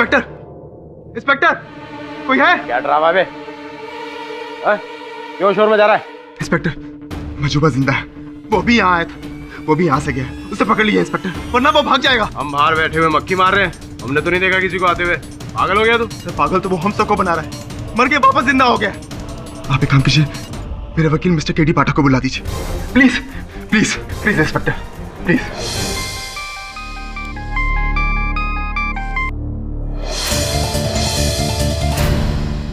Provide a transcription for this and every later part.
Inspector, inspector, कोई है? क्या ड्रामा बे? क्यों शोर मचा रहा है? इंस्पेक्टर, मजूबा जिंदा है। वो भी यहाँ आया था, वो भी यहाँ से गया। उसे पकड़ लिया इंस्पेक्टर, वरना वो भाग जाएगा। हम बाहर बैठे हुए मक्खी मार रहे हैं, हमने तो नहीं देखा किसी को आते हुए। पागल हो गया तू? पागल तो वो हम सबको बना रहा है। मर के वापस जिंदा हो गया। आप एक काम कीजिए, मेरे वकील मिस्टर केडी पाठक को बुला दीजिए, please please please inspector, please.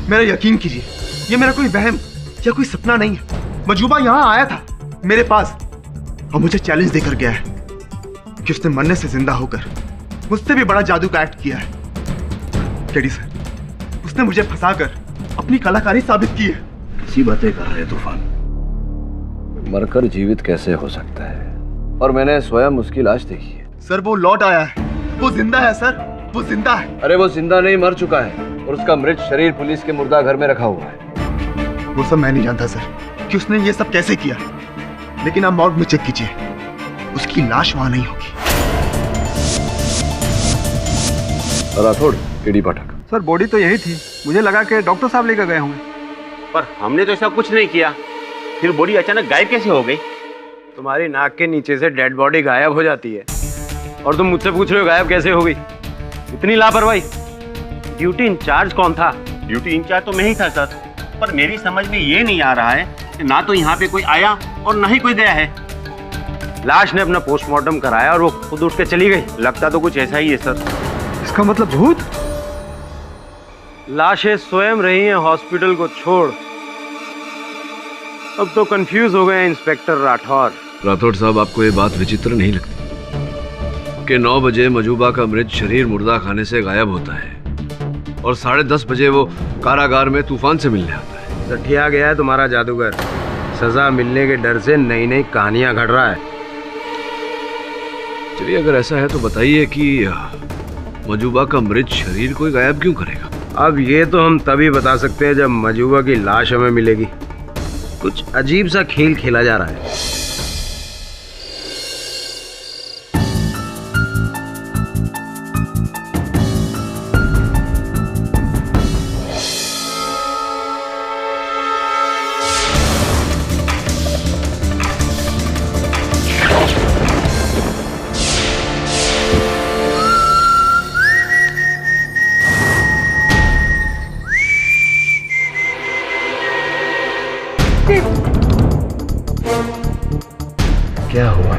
मेरा यकीन कीजिए, ये मेरा कोई वहम या कोई सपना नहीं है। मजूबा यहाँ आया था मेरे पास और मुझे चैलेंज देकर गया है कि उसने मरने से जिंदा होकर मुझसे भी बड़ा जादू का एक्ट किया है। केडी सर, उसने मुझे फंसाकर अपनी कलाकारी साबित की है। ऐसी बातें कर रहे तूफान, मरकर जीवित कैसे हो सकता है? और मैंने स्वयं उसकी लाश देखी है। सर वो लौट आया है, वो जिंदा है सर, वो जिंदा है। अरे वो जिंदा नहीं, मर चुका है और उसका मृत शरीर पुलिस के मुर्दा घर में रखा हुआ है। वो सब मैं नहीं जानता सर कि उसने ये सब कैसे किया, लेकिन आप मॉर्ग में चेक कीजिए, उसकी लाश वहां नहीं होगी। राठौड़, केडी पाठक। सर बॉडी तो यही थी, मुझे लगा कि डॉक्टर साहब लेकर गए होंगे। पर हमने तो ऐसा कुछ नहीं किया, फिर बॉडी अचानक गायब कैसे हो गई? तुम्हारी नाक के नीचे से डेड बॉडी गायब हो जाती है और तुम मुझसे पूछ रहे हो गायब कैसे हो गई? इतनी लापरवाही। ड्यूटी इंचार्ज कौन था? ड्यूटी इंचार्ज तो मैं ही था सर, पर मेरी समझ में ये नहीं आ रहा है कि ना तो यहाँ पे कोई आया और ना ही कोई गया है। लाश ने अपना पोस्टमार्टम कराया और वो खुद उठ के चली गई। लगता तो कुछ ऐसा ही है सर। इसका मतलब भूत? लाशें स्वयं रही हैं हॉस्पिटल को छोड़। अब तो कंफ्यूज हो गए इंस्पेक्टर राठौर। राठौड़ साहब, आपको ये बात विचित्र नहीं लगती कि 9 बजे मजूबा का मृत शरीर मुर्दा खाने से गायब होता है और 10:30 बजे वो कारागार में तूफान से मिलने आता है? सठिया गया है तुम्हारा जादूगर। सजा मिलने के डर से नई नई कहानियां घड़ रहा है। चलिए, अगर ऐसा है तो बताइए कि मजूबा का मृत शरीर कोई गायब क्यों करेगा? अब ये तो हम तभी बता सकते हैं जब मजूबा की लाश हमें मिलेगी। कुछ अजीब सा खेल खेला जा रहा है। क्या हुआ?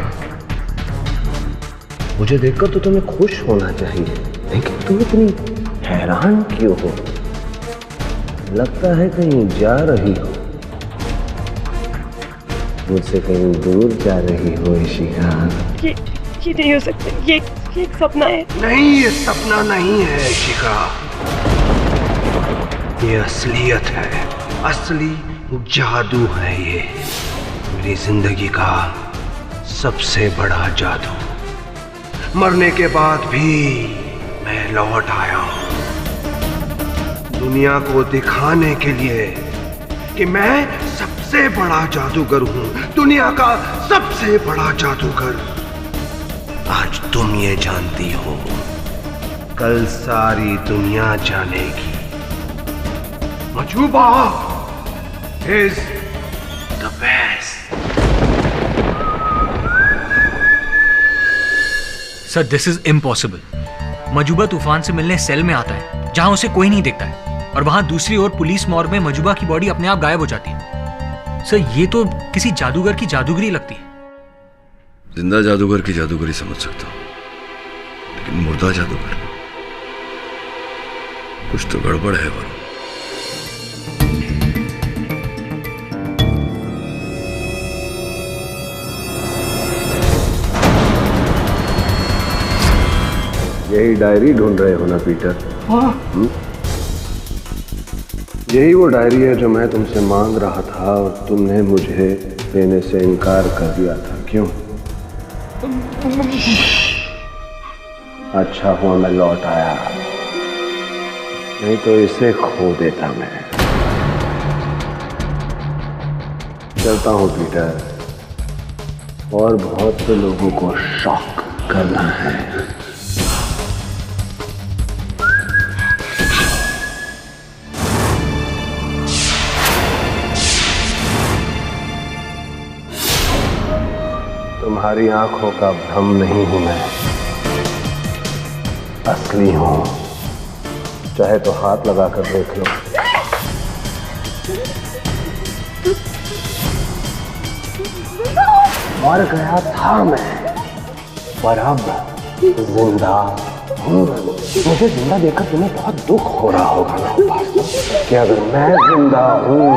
मुझे देखकर तो तुम्हें खुश होना चाहिए, लेकिन तुम इतनी हैरान क्यों हो? लगता है कहीं जा रही हो, मुझसे कहीं दूर जा रही हो इशिका। ये नहीं हो सकता, ये एक सपना है। नहीं, ये सपना नहीं है इशिका, ये असलियत है, असली जादू है। ये मेरी जिंदगी का सबसे बड़ा जादू। मरने के बाद भी मैं लौट आया हूं, दुनिया को दिखाने के लिए कि मैं सबसे बड़ा जादूगर हूं, दुनिया का सबसे बड़ा जादूगर। आज तुम ये जानती हो, कल सारी दुनिया जानेगी। मजूबा is the best. Sir, this is impossible. मजूबा तूफान से मिलने सेल में आता है जहां उसे कोई नहीं देखता है, और वहां दूसरी ओर पुलिस मॉर्ग में मजूबा की बॉडी अपने आप गायब हो जाती है। सर, ये तो किसी जादूगर की जादूगरी लगती है। जिंदा जादूगर की जादूगरी समझ सकता हूं, लेकिन मुर्दा जादूगर, कुछ तो गड़बड़ है वरुण। यही डायरी ढूंढ रहे हो ना पीटर? यही वो डायरी है जो मैं तुमसे मांग रहा था और तुमने मुझे देने से इनकार कर दिया था। क्यों? अच्छा हुआ मैं लौट आया, नहीं तो इसे खो देता मैं। चलता हूं पीटर, और बहुत से लोगों को शॉक करना है। तुम्हारी आंखों का भ्रम नहीं हूं मैं, असली हूं। चाहे तो हाथ लगाकर देख लो। मर गया था मैं, पर अब जिंदा हूं। मुझे जिंदा देखकर तुम्हें बहुत दुख हो रहा होगा ना कि अगर मैं जिंदा हूं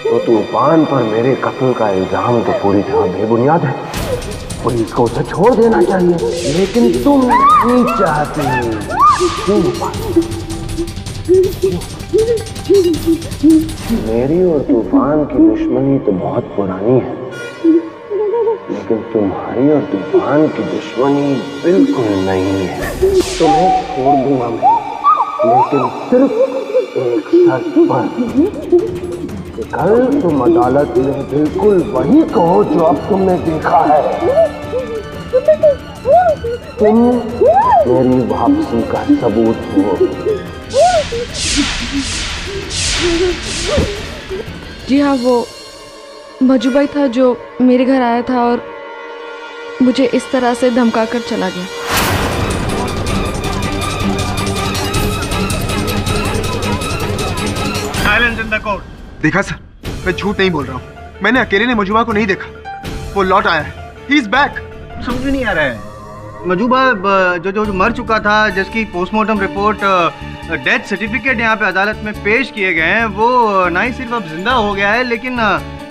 तो तूफान पर मेरे कत्ल का इल्जाम तो पूरी तरह बेबुनियाद है। पुलिस को उसे छोड़ देना चाहिए, लेकिन तुम नहीं चाहती। मेरी और तूफान की दुश्मनी तो बहुत पुरानी है, लेकिन तुम्हारी और तूफान की दुश्मनी बिल्कुल नहीं है। तुम्हें छोड़ दूंगा मैं, लेकिन सिर्फ एक शर्त पर। कल तुम अदालत में बिल्कुल वही कहो जो अब तुमने देखा है। तुम मेरी वापसी का सबूत हो। जी हाँ, वो मजूबा ही था जो मेरे घर आया था और मुझे इस तरह से धमका कर चला गया। Silence in the court. देखा सर, मैं झूठ नहीं बोल रहा हूँ। मैंने अकेले ने मजूबा को नहीं देखा, वो लौट आया है। He is back. समझ में नहीं आ रहा है। मजूबा जो मर चुका था, जिसकी पोस्टमार्टम रिपोर्ट, डेथ सर्टिफिकेट यहाँ पे अदालत में पेश किए गए हैं, वो ना ही सिर्फ अब जिंदा हो गया है, लेकिन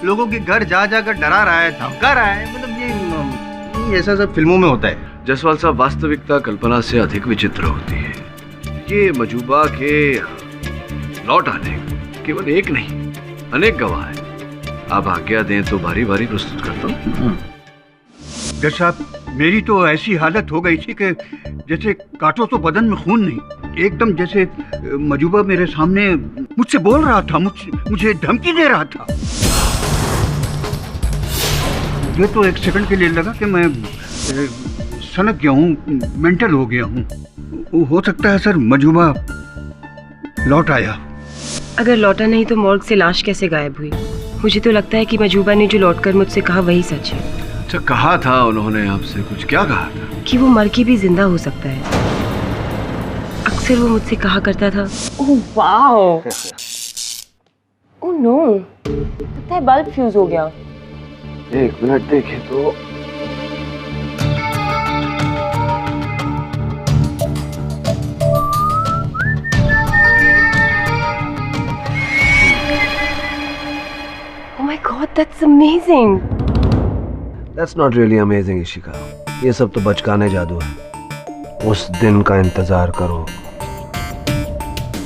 लोगों के घर जा जाकर डरा रहा है, धमका रहा है। मतलब ये ऐसा सब फिल्मों में होता है। जसवाल साहब, वास्तविकता कल्पना से अधिक विचित्र होती है। ये मजूबा के लौट आने केवल एक नहीं, अनेक गवाह हैं। आप आज्ञा दें तो बारी बारी प्रस्तुत करता हूँ। जज साहब, मेरी तो ऐसी हालत हो गई थी कि जैसे काटो तो बदन में खून नहीं, एकदम जैसे मजूबा मेरे सामने मुझसे बोल रहा था, मुझे धमकी दे रहा था। मुझे तो एक सेकंड के लिए लगा कि मैं सनक गया हूँ, मेंटल हो गया हूँ। हो सकता है सर मजूबा लौट आया। अगर लौटा नहीं तो मॉर्ग से लाश कैसे गायब हुई? मुझे तो लगता है कि मजूबा ने जो लौटकर मुझसे कहा वही सच है। अच्छा, कहा था उन्होंने आपसे? कुछ क्या कहा था? कि वो मर के भी जिंदा हो सकता है। अक्सर वो मुझसे कहा करता था, ओह वाओ, ओह नो, लगता है बल्ब फ्यूज हो गया। एक मिनट देखे तो। Oh my God, that's amazing. That's not really amazing, Ishika. ये सब तो बचकाने जादू है। उस दिन का इंतजार करो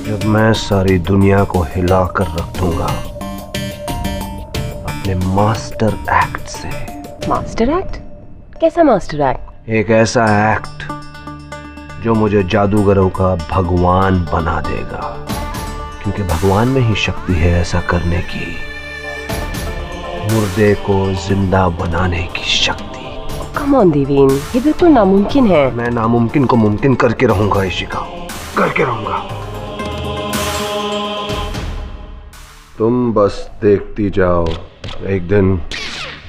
जब मैं सारी दुनिया को हिला कर रख दूंगा अपने मास्टर एक्ट से। Master act? कैसा मास्टर एक्ट? एक ऐसा एक्ट जो मुझे जादूगरों का भगवान बना देगा, क्योंकि भगवान में ही शक्ति है ऐसा करने की, मुर्दे को जिंदा बनाने की शक्ति। कम ऑन देवेन, ये बिल्कुल नामुमकिन है। मैं नामुमकिन को मुमकिन करके रहूंगा इशिका, करके रहूंगा। तुम बस देखती जाओ, एक दिन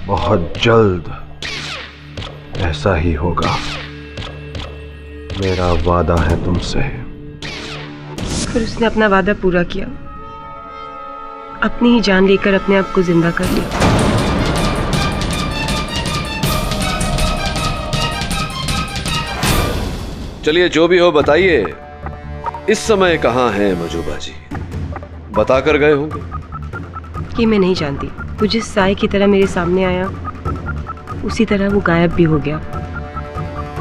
बहुत जल्द ऐसा ही होगा। मेरा वादा है तुमसे। फिर उसने अपना वादा पूरा किया, अपनी ही जान लेकर अपने आप को जिंदा कर लिया। चलिए, जो भी हो बताइए, इस समय कहाँ हैं मजूबा जी? बता कर गए होंगे। ये मैं नहीं जानती। वो जिस साए की तरह मेरे सामने आया, उसी तरह वो गायब भी हो गया।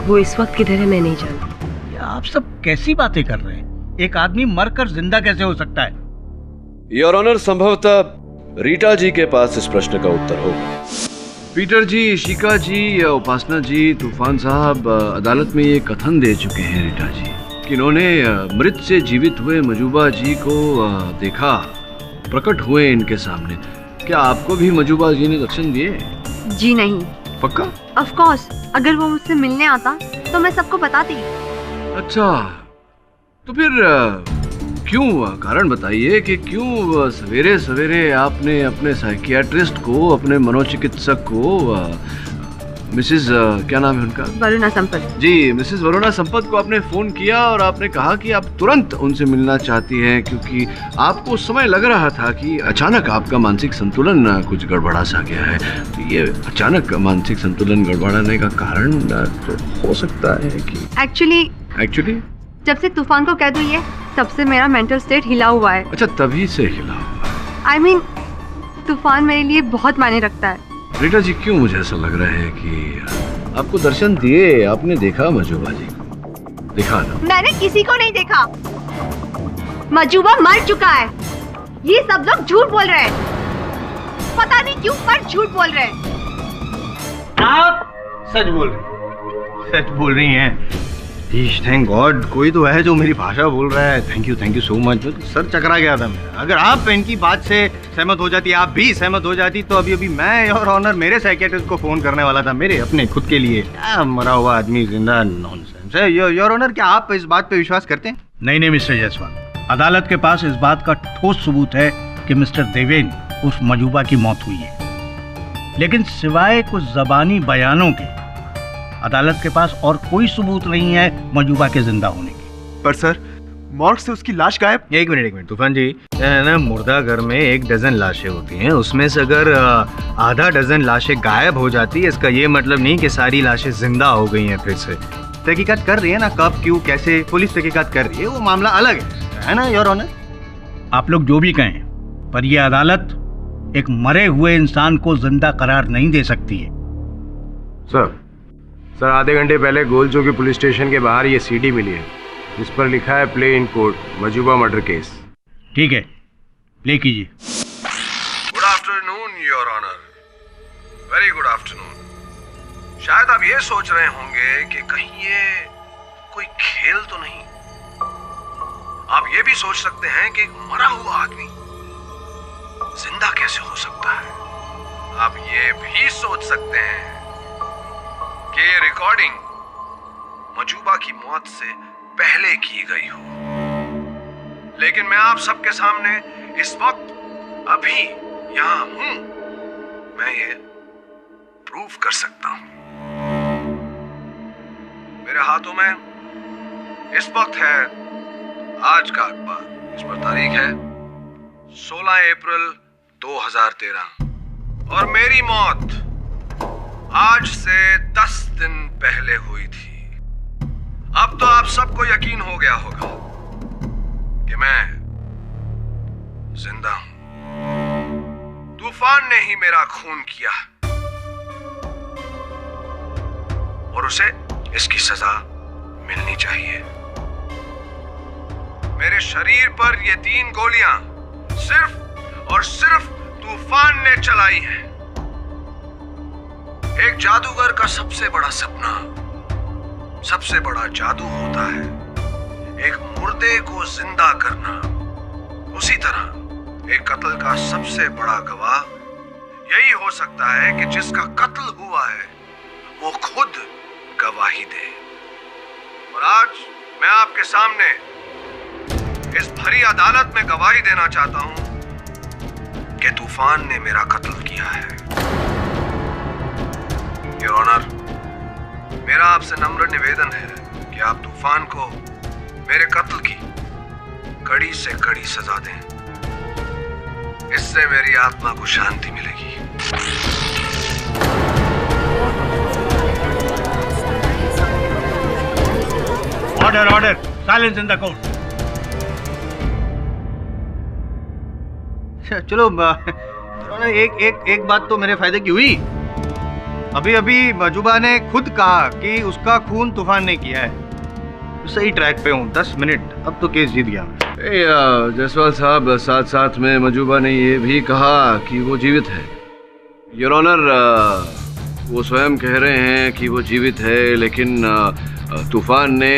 वो इस वक्त किधर है मैं नहीं जानती। आप सब कैसी बातें कर रहे हैं? एक आदमी मरकर जिंदा कैसे हो सकता है? योर ऑनर, संभवतः रीटा जी के पास इस प्रश्न का उत्तर होगा। पीटर जी, शिका जी, उपासना जी, तूफान साहब अदालत में ये कथन दे चुके हैं रीटा जी कि इन्होंने मृत से जीवित हुए मजूबा जी को देखा, प्रकट हुए इनके सामने। क्या आपको भी मजूबा जी ने दर्शन दिए? जी नहीं। पक्का? ऑफ कोर्स, अगर वो मुझसे मिलने आता तो मैं सबको बताती। अच्छा, तो फिर क्यों, कारण बताइए कि क्यों सवेरे सवेरे आपने अपने साइकियाट्रिस्ट को, अपने मनोचिकित्सक को, मिसेस क्या नाम है उनका? वरुणा संपत। जी, मिसेस वरुणा संपत को आपने फोन किया और आपने कहा कि आप तुरंत उनसे मिलना चाहती हैं क्योंकि आपको उस समय लग रहा था कि अचानक आपका मानसिक संतुलन कुछ गड़बड़ा सा गया है। तो ये अचानक मानसिक संतुलन गड़बड़ाने का कारण तो हो सकता है कि एक्चुअली जब से तूफान को कह दूं ये, तब से मेरा मेंटल स्टेट हिला हुआ है। अच्छा, तभी से हिला हुआ है। I mean, तूफान मेरे लिए बहुत मायने रखता है। रीटा जी, क्यों मुझे ऐसा लग रहा है कि आपको दर्शन दिए, आपने देखा मजूबा जी को? देखा ना? मैंने किसी को नहीं देखा। मजूबा मर चुका है। ये सब लोग झूठ बोल रहे हैं। पता नहीं क्यों, पर झूठ बोल रहे हैं। आप सच बोल रही हैं। थैंक गॉड, कोई तो है जो मेरी भाषा बोल रहा है। Thank you so much. Sir चकरा गया था मेरा। अगर आप इनकी बात से सहमत हो जाती, आप भी सहमत हो जाती, तो अभी मैं योर ऑनर मेरे साइकियाट्रिस्ट को फोन करने वाला था, मेरे अपने खुद के लिए। क्या मरा हुआ आदमी जिंदा, नॉनसेंस है। योर ऑनर, क्या आप इस बात पे विश्वास करते हैं? नहीं मिस्टर जायसवाल, अदालत के पास इस बात का ठोस सबूत है कि मिस्टर देवेन उस मजूबा की मौत हुई है, लेकिन सिवाय कुछ जबानी बयानों के अदालत के पास और कोई सबूत नहीं है मजूबा के जिंदा होने की। पर सर, मॉर्ग से उसकी लाश गायब। एक मिनट तूफान जी, ना मुर्दा घर में 1 डजन लाशें होती हैं, उसमें से अगर आधा डजन लाशें गायब हो जाती है, इसका ये मतलब नहीं कि सारी लाशें जिंदा हो गई हैं। फिर से तहकीकात कर रही है ना, कब क्यों कैसे, पुलिस तहकीकात कर रही है, वो मामला अलग है ना योर ऑनर? आप लोग जो भी कहें, पर यह अदालत एक मरे हुए इंसान को जिंदा करार नहीं दे सकती है। सर, आधे घंटे पहले गोल चौकी पुलिस स्टेशन के बाहर ये सीडी मिली है, जिस पर लिखा है प्ले इन कोर्ट मजूबा मर्डर केस। ठीक है, प्ले कीजिए। Good afternoon your honour, very good afternoon. शायद आप ये सोच रहे होंगे कि कहीं ये कोई खेल तो नहीं। आप ये भी सोच सकते हैं कि एक मरा हुआ आदमी जिंदा कैसे हो सकता है। आप ये भी सोच सकते हैं कि ये रिकॉर्डिंग मजूबा की मौत से पहले की गई हो। लेकिन मैं आप सबके सामने इस वक्त अभी यहां हूं, मैं ये प्रूव कर सकता हूं। मेरे हाथों में इस वक्त है आज का अखबार। इस पर तारीख है 16 अप्रैल 2013 और मेरी मौत आज से 10 दिन पहले हुई थी। अब तो आप सबको यकीन हो गया होगा कि मैं जिंदा हूं। तूफान ने ही मेरा खून किया और उसे इसकी सजा मिलनी चाहिए। मेरे शरीर पर ये 3 गोलियां सिर्फ और सिर्फ तूफान ने चलाई हैं। एक जादूगर का सबसे बड़ा सपना, सबसे बड़ा जादू होता है एक मुर्दे को जिंदा करना। उसी तरह एक कत्ल का सबसे बड़ा गवाह यही हो सकता है कि जिसका कत्ल हुआ है वो खुद गवाही दे। और आज मैं आपके सामने इस भरी अदालत में गवाही देना चाहता हूं कि तूफान ने मेरा कत्ल किया है। योर ऑनर, मेरा आपसे नम्र निवेदन है कि आप तूफान को मेरे कत्ल की कड़ी से कड़ी सजा दें। इससे मेरी आत्मा को शांति मिलेगी। Order, silence in the court. चलो एक बात तो मेरे फायदे की हुई। अभी मजूबा ने खुद कहा कि उसका खून तूफान ने किया है। सही ट्रैक पे हूँ। 10 मिनट, अब तो केस जीत गया। जायसवाल साहब, साथ साथ में मजूबा ने ये भी कहा कि वो जीवित है। योर ऑनर, वो स्वयं कह रहे हैं कि वो जीवित है, लेकिन तूफान ने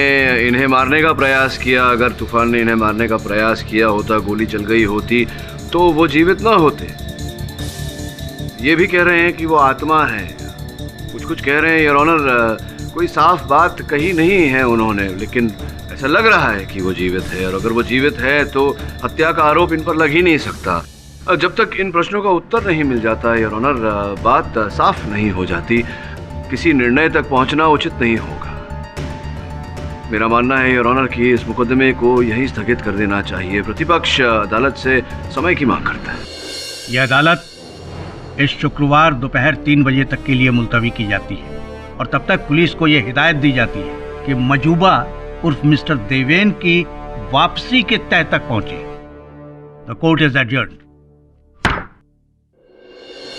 इन्हें मारने का प्रयास किया। अगर तूफान ने इन्हें मारने का प्रयास किया होता, गोली चल गई होती, तो वो जीवित ना होते। ये भी कह रहे हैं कि वो आत्मा है। कुछ कह रहे हैं योर ऑनर, कोई साफ बात कही नहीं है उन्होंने, लेकिन ऐसा लग रहा है कि वो जीवित है, और अगर वो जीवित है तो हत्या का आरोप इन पर लग ही नहीं सकता। जब तक इन प्रश्नों का उत्तर नहीं मिल जाता योर ऑनर, बात साफ नहीं हो जाती, किसी निर्णय तक पहुंचना उचित नहीं होगा। मेरा मानना है योर ऑनर कि इस मुकदमे को यहीं स्थगित कर देना चाहिए। प्रतिपक्ष अदालत से समय की मांग करता है। यह अदालत इस शुक्रवार दोपहर 3 बजे तक के लिए मुलतवी की जाती है, और तब तक पुलिस को यह हिदायत दी जाती है कि मजूबा उर्फ मिस्टर देवेन की वापसी के तय तक पहुंचे। The court is adjourned.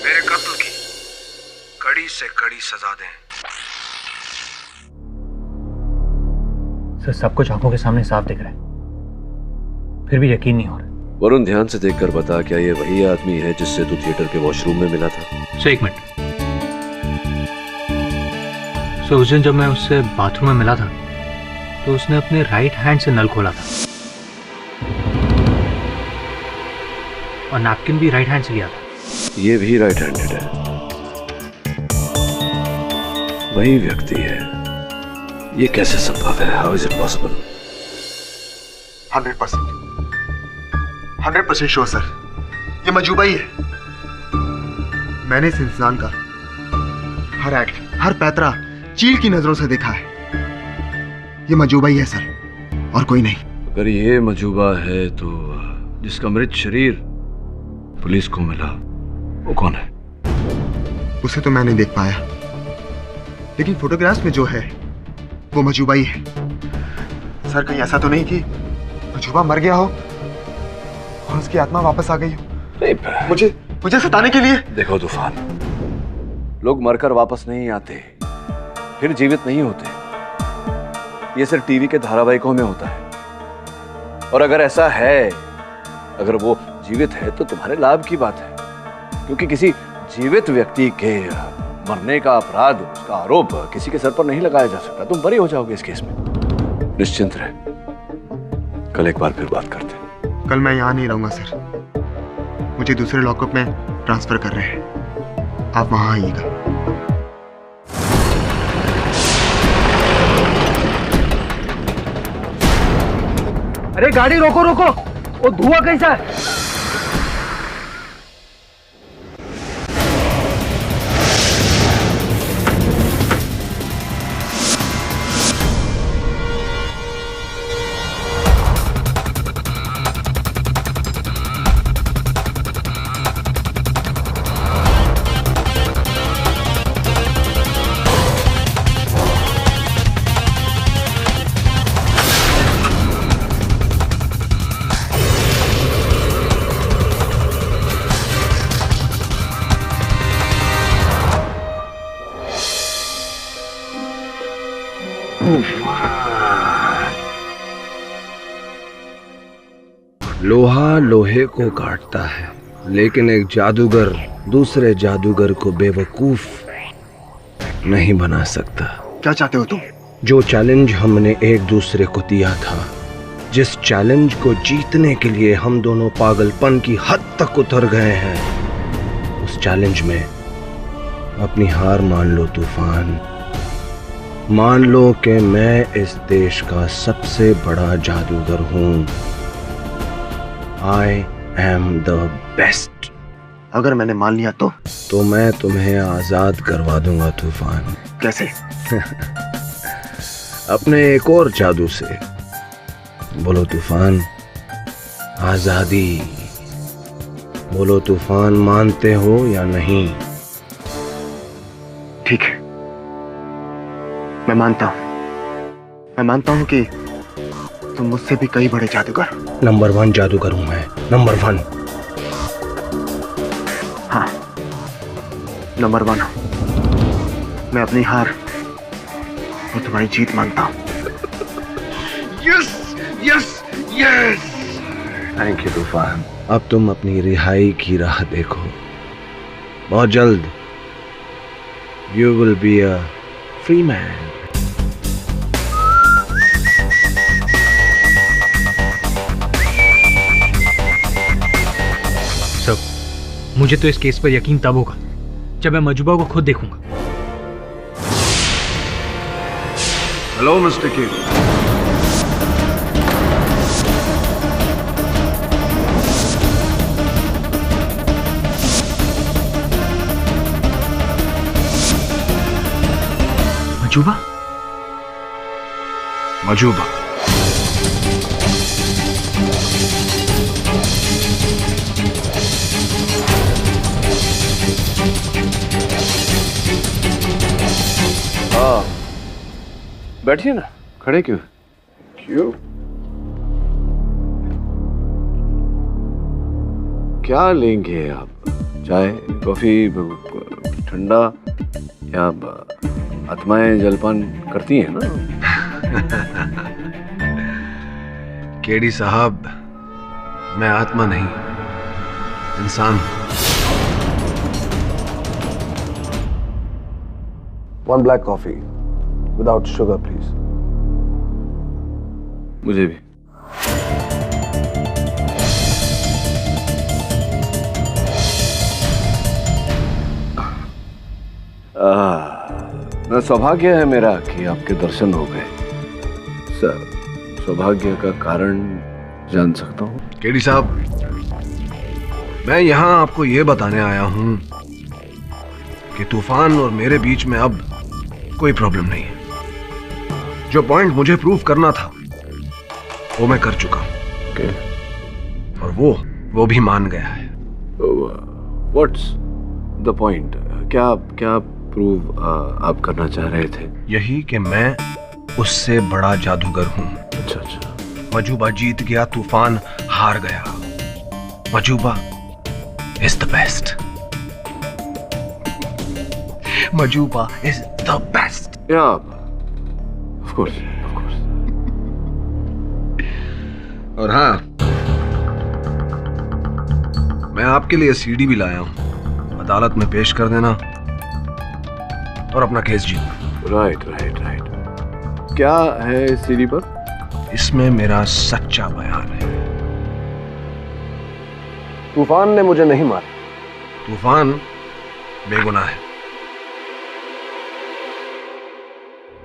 मेरे कत्ल की कड़ी से कड़ी सजा दें। सर, सब कुछ आंखों के सामने साफ दिख रहा है, फिर भी यकीन नहीं हो रहा। वरुण, ध्यान से देखकर बता, क्या ये वही आदमी है जिससे तू थिएटर के वॉशरूम में मिला था? Sir, 1 minute. सर, उस दिन जब मैं उससे बाथरूम में मिला था तो उसने अपने राइट हैंड से नल खोला था और नैपकिन भी राइट हैंड से लिया था। ये भी राइट हैंडेड है, वही व्यक्ति है। ये कैसे संभव है? How is it possible? 100% sure sir, ये मजूबा ही है। मैंने इस इंसान का हर एक्ट, हर पैतरा चील की नजरों से देखा है। ये मजूबा ही है सर, और कोई नहीं। अगर ये मजूबा है तो जिसका मृत शरीर पुलिस को मिला वो कौन है? उसे तो मैं नहीं देख पाया, लेकिन फोटोग्राफ्स में जो है वो मजूबा ही है। सर, कहीं ऐसा तो नहीं कि मजूबा मर गया हो और उसकी आत्मा वापस आ गई हो? नहीं, मुझे सताने के लिए? देखो तूफान, लोग मरकर वापस नहीं आते, फिर जीवित नहीं होते। ये सिर्फ टीवी के धारावाहिकों में होता है। और अगर ऐसा है, अगर वो जीवित है तो तुम्हारे लाभ की बात है, क्योंकि किसी जीवित व्यक्ति के मरने का अपराध, उसका आरोप किसी के सर पर नहीं लगाया जा सकता। तुम बरी हो जाओगे इस केस में। निश्चिंत रहे, कल एक बार फिर बात करते हैं। कल मैं यहाँ नहीं रहूंगा सर, मुझे दूसरे लॉकअप में ट्रांसफर कर रहे हैं, आप वहां आइएगा। अरे गाड़ी रोको रोको, वो धुआं कैसा है? लोहा लोहे को काटता है, लेकिन एक जादूगर दूसरे जादूगर को बेवकूफ नहीं बना सकता। क्या चाहते हो तुम? जो चैलेंज हमने एक दूसरे को दिया था, जिस चैलेंज को जीतने के लिए हम दोनों पागलपन की हद तक उतर गए हैं, उस चैलेंज में अपनी हार मान लो तूफान। मान लो कि मैं इस देश का सबसे बड़ा जादूगर हूं। I am the best। अगर मैंने मान लिया तो मैं तुम्हें आजाद करवा दूंगा तूफान। कैसे? अपने एक और जादू से। बोलो तूफान, आजादी। बोलो तूफान, मानते हो या नहीं? ठीक है, मैं मानता हूं कि तुम मुझसे भी कई बड़े जादूगर। नंबर 1 जादूगर हूं मैं, नंबर 1। हाँ, नंबर 1 मैं अपनी हार और तुम्हारी जीत मानता हूं। Yes yes yes. Thank you तूफान। अब तुम अपनी रिहाई की राह देखो। बहुत जल्द you will be a free man. मुझे तो इस केस पर यकीन तब होगा जब मैं मजूबा को खुद देखूंगा। Hello mister King. मजूबा? मजूबा, हाँ बैठिए ना, खड़े क्यों? क्यों? क्या लेंगे आप? चाय, कॉफी, ठंडा या आत्माएं जलपान करती हैं ना? केडी साहब, मैं आत्मा नहीं, इंसान हूं। One black coffee without sugar, please. मुझे भी। सौभाग्य है मेरा कि आपके दर्शन हो गए। सर, सौभाग्य का कारण जान सकता हूँ? केडी साहब, मैं यहाँ आपको ये बताने आया हूँ कि तूफान और मेरे बीच में अब कोई प्रॉब्लम नहीं है। जो पॉइंट मुझे प्रूव करना था वो मैं कर चुका हूँ। okay. और वो भी मान गया है। What's the point? क्या प्रूव आप करना चाह रहे थे? यही कि मैं उससे बड़ा जादूगर हूँ। अच्छा। मजूबा जीत गया, तूफान हार गया। मजूबा इज द बेस्ट। मजूबा is the best. Of course. और हाँ, मैं आपके लिए सीडी भी लाया हूं। अदालत में पेश कर देना और अपना केस जीतना। राइट। क्या है इस सीडी पर? इसमें मेरा सच्चा बयान है। तूफान ने मुझे नहीं मारा। तूफान बेगुनाह है।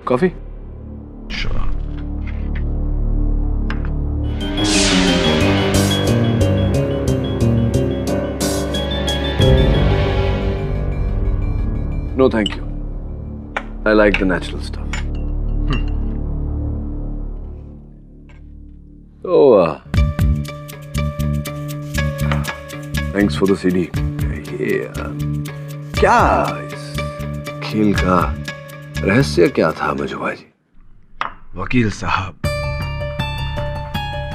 Coffee? Sure. No, thank you. I like the natural stuff. Thanks for the CD. क्या इस खेल का रहस्य क्या था मजूबा जी? वकील साहब,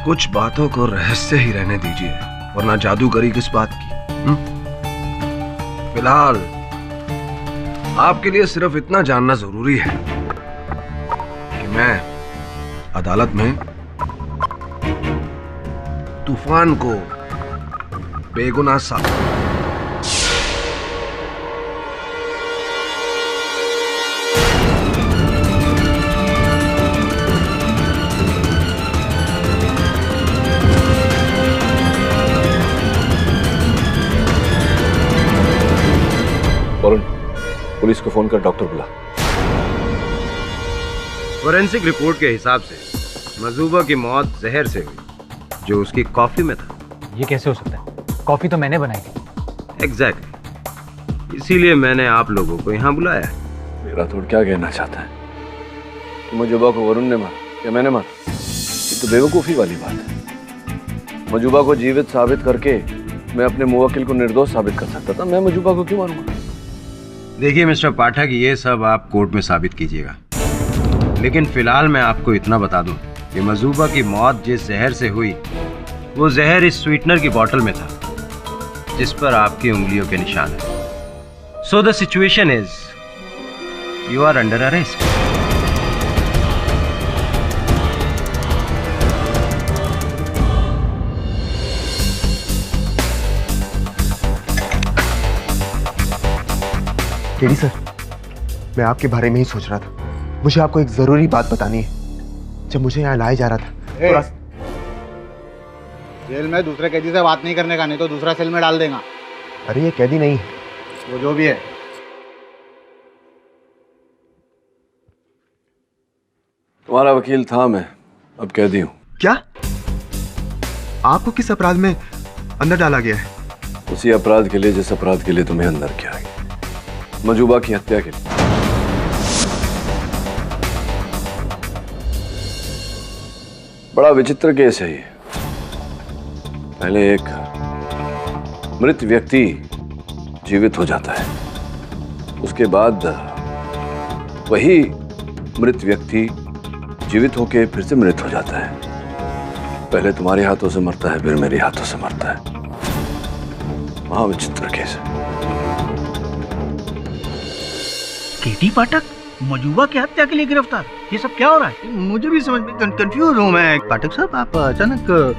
कुछ बातों को रहस्य ही रहने दीजिए, वरना जादूगरी किस बात की? फिलहाल आपके लिए सिर्फ इतना जानना जरूरी है कि मैं अदालत में तूफान को बेगुनाह साबित पुलिस को फोन कर डॉक्टर बुला। फोरेंसिक रिपोर्ट के हिसाब से मजूबा की मौत जहर से हुई, जो उसकी कॉफी में था। ये कैसे हो सकता है? कॉफी तो मैंने बनाई थी। एग्जैक्टली, इसीलिए मैंने आप लोगों को यहाँ बुलाया है। मेरा थोड़ा क्या कहना चाहता है कि मजूबा को वरुण ने मारा या मैंने मारा? ये तो बेवकूफ़ी वाली बात है। मजूबा को जीवित साबित करके मैं अपने मुवक्किल को निर्दोष साबित कर सकता था। मैं मजूबा को क्यों मारूंगा? देखिए मिस्टर पाठक, ये सब आप कोर्ट में साबित कीजिएगा, लेकिन फिलहाल मैं आपको इतना बता दूं कि मजूबा की मौत जिस जहर से हुई, वो जहर इस स्वीटनर की बोतल में था जिस पर आपकी उंगलियों के निशान है। So the situation is you are under arrest. KD sir, मैं आपके बारे में ही सोच रहा था। मुझे आपको एक जरूरी बात बतानी है। जब मुझे यहाँ लाया जा रहा था जेल में दूसरे कैदी से बात नहीं करने का, नहीं तो दूसरा सेल में डाल देगा। अरे ये कैदी नहीं, वो जो भी है। तुम्हारा वकील था मैं, अब कैदी हूँ। क्या? आपको किस अपराध में अंदर डाला गया है? उसी अपराध के लिए जिस अपराध के लिए तुम्हें अंदर किया गया, मजूबा की हत्या के लिए। बड़ा विचित्र केस है ये। पहले एक मृत व्यक्ति जीवित हो जाता है, उसके बाद वही मृत व्यक्ति जीवित होके फिर से मृत हो जाता है। पहले तुम्हारे हाथों से मरता है, फिर मेरे हाथों से मरता है। महाविचित्र केस है। केटी पाठक मजूबा की हत्या के लिए गिरफ्तार, ये सब क्या हो रहा है? मुझे भी समझ में कंफ्यूज हूँ मैं। पाठक साहब, आप अचानक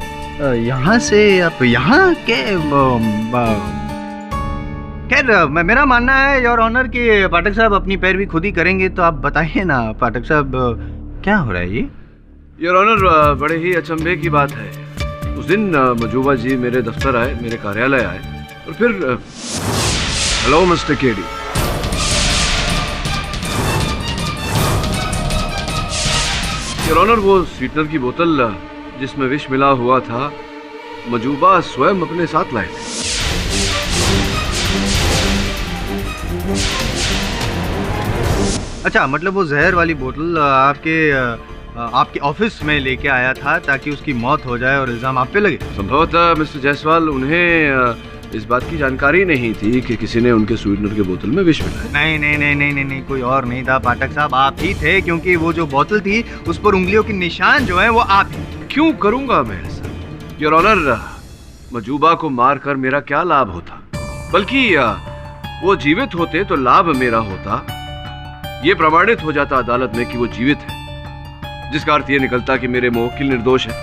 यहाँ से आप यहाँ के खैर, मेरा मानना है योर ऑनर कि पाठक साहब अपनी पैरवी खुद ही करेंगे, तो आप बताइए ना पाठक साहब क्या हो रहा है ये? योर ऑनर, बड़े ही अचंभे की बात है। उस दिन मजूबा जी मेरे दफ्तर आए, मेरे कार्यालय आए, और फिर hello mister KD. Your honour, वो स्वीटनर की बोतल जिसमें विष मिला हुआ था, मजूबा स्वयं अपने साथ लाए थे। अच्छा, मतलब वो जहर वाली बोतल आपके ऑफिस में लेके आया था ताकि उसकी मौत हो जाए और इल्जाम आप पे लगे? संभवतः मिस्टर जायसवाल, उन्हें इस बात की जानकारी नहीं थी कि किसी ने उनके स्वीटनर के बोतल में विष मिलाया। नहीं नहीं नहीं नहीं नहीं नहीं, कोई और नहीं था पाठक साहब, आप ही थे, क्योंकि वो जो बोतल थी उस पर उंगलियों के निशान जो है वो आप ही। क्यों करूंगा मैं ऐसा? योर ऑनर, मजूबा को मारकर मेरा क्या लाभ होता? बल्कि वो जीवित होते तो लाभ मेरा होता। ये प्रमाणित हो जाता अदालत में कि वो जीवित है, जिसका अर्थ ये निकलता कि मेरे मुवक्किल निर्दोष है,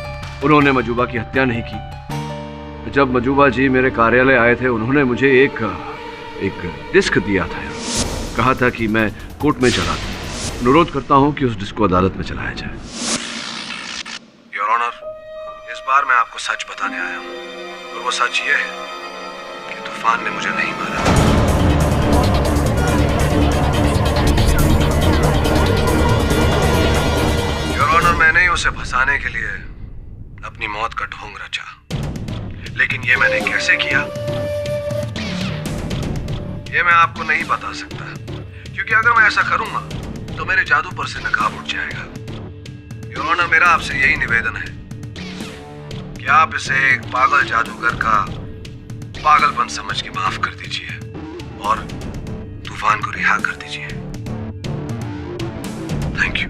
उन्होंने मजूबा की हत्या नहीं की। जब मजूबा जी मेरे कार्यालय आए थे, उन्होंने मुझे एक डिस्क दिया था, कहा था कि मैं कोर्ट में चला दूं। अनुरोध करता हूं कि उस डिस्क को अदालत में चलाया जाए। योर ऑनर, इस बार मैं आपको सच बताने आया हूं, और वो सच ये है कि तूफान ने मुझे नहीं मारा। योर ऑनर, मैंने ही उसे फंसाने के लिए अपनी मौत का ढोंग रचा, लेकिन ये मैंने कैसे किया ये मैं आपको नहीं बता सकता, क्योंकि अगर मैं ऐसा करूंगा तो मेरे जादू पर से नकाब उठ जाएगा। योर ऑनर, मेरा आपसे यही निवेदन है कि आप इसे एक पागल जादूगर का पागलपन समझ के माफ कर दीजिए और तूफान को रिहा कर दीजिए। Thank you.